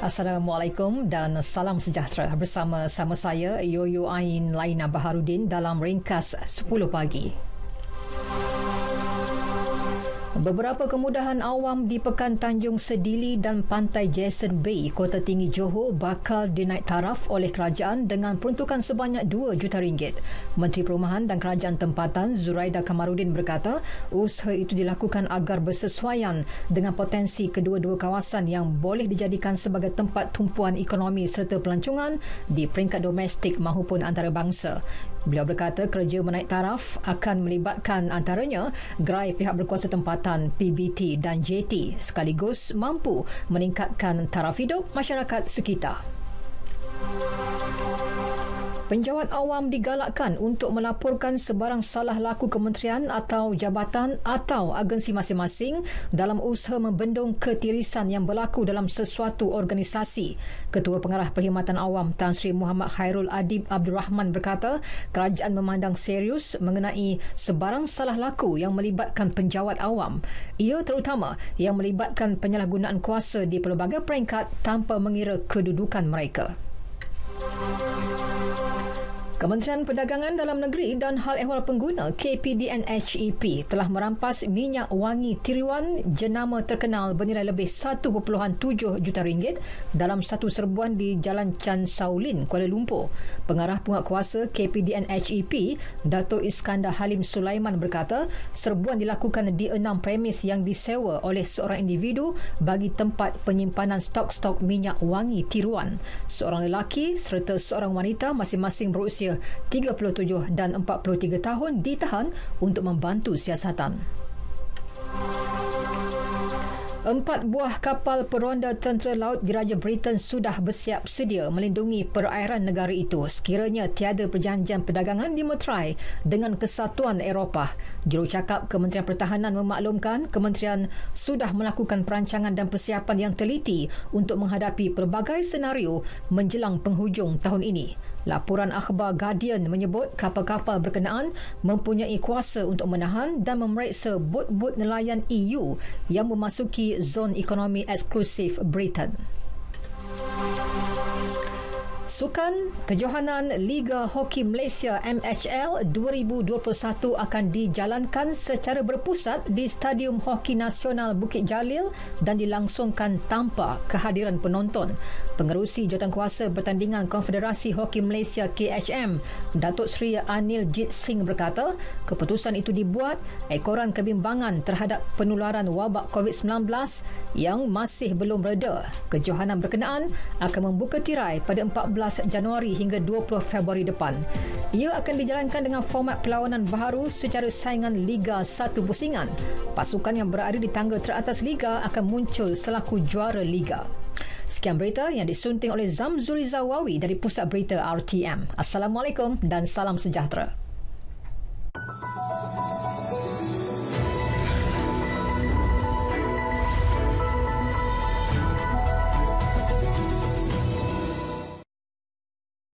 Assalamualaikum dan salam sejahtera bersama saya Yoyo Ain Laina Baharudin dalam ringkas 10 pagi. Beberapa kemudahan awam di Pekan Tanjung Sedili dan Pantai Jason Bay, Kota Tinggi Johor bakal dinaik taraf oleh kerajaan dengan peruntukan sebanyak RM2 juta. Menteri Perumahan dan Kerajaan Tempatan Zuraida Kamarudin berkata, usaha itu dilakukan agar bersesuaian dengan potensi kedua-dua kawasan yang boleh dijadikan sebagai tempat tumpuan ekonomi serta pelancongan di peringkat domestik maupun antarabangsa. Beliau berkata kerja menaik taraf akan melibatkan antaranya gerai pihak berkuasa tempatan, PBT dan JT sekaligus mampu meningkatkan taraf hidup masyarakat sekitar. Penjawat awam digalakkan untuk melaporkan sebarang salah laku kementerian atau jabatan atau agensi masing-masing dalam usaha membendung ketirisan yang berlaku dalam sesuatu organisasi. Ketua Pengarah Perkhidmatan Awam Tan Sri Muhammad Khairul Adib Abdul Rahman berkata, kerajaan memandang serius mengenai sebarang salah laku yang melibatkan penjawat awam. Ia terutama yang melibatkan penyalahgunaan kuasa di pelbagai peringkat tanpa mengira kedudukan mereka. Kementerian Perdagangan Dalam Negeri dan Hal Ehwal Pengguna KPDN-HEP telah merampas minyak wangi tiruan jenama terkenal bernilai lebih RM1.7 juta dalam satu serbuan di Jalan Chan Saulin, Kuala Lumpur. Pengarah Penguatkuasa KPDN-HEP, Dato' Iskandar Halim Sulaiman berkata, serbuan dilakukan di 6 premis yang disewa oleh seorang individu bagi tempat penyimpanan stok-stok minyak wangi tiruan. Seorang lelaki serta seorang wanita masing-masing berusia 37 dan 43 tahun ditahan untuk membantu siasatan. 4 buah kapal peronda tentera laut Diraja Britain sudah bersiap sedia melindungi perairan negara itu sekiranya tiada perjanjian perdagangan dimeterai dengan Kesatuan Eropah. Jurucakap Kementerian Pertahanan memaklumkan kementerian sudah melakukan perancangan dan persiapan yang teliti untuk menghadapi pelbagai senario menjelang penghujung tahun ini. Laporan akhbar Guardian menyebut kapal-kapal berkenaan mempunyai kuasa untuk menahan dan memeriksa bot-bot nelayan EU yang memasuki zon ekonomi eksklusif Britain. Sukan Kejohanan Liga Hoki Malaysia MHL 2021 akan dijalankan secara berpusat di Stadium Hoki Nasional Bukit Jalil dan dilangsungkan tanpa kehadiran penonton. Pengerusi Jawatankuasa Pertandingan Konfederasi Hoki Malaysia KHM, Datuk Seri Anil Jit Singh berkata, keputusan itu dibuat ekoran kebimbangan terhadap penularan wabak COVID-19 yang masih belum reda. Kejohanan berkenaan akan membuka tirai pada 14 Januari hingga 20 Februari depan. Ia akan dijalankan dengan format perlawanan baharu secara saingan Liga 1 pusingan. Pasukan yang berada di tangga teratas Liga akan muncul selaku juara Liga. Sekian berita yang disunting oleh Zamzuri Zawawi dari Pusat Berita RTM. Assalamualaikum dan salam sejahtera.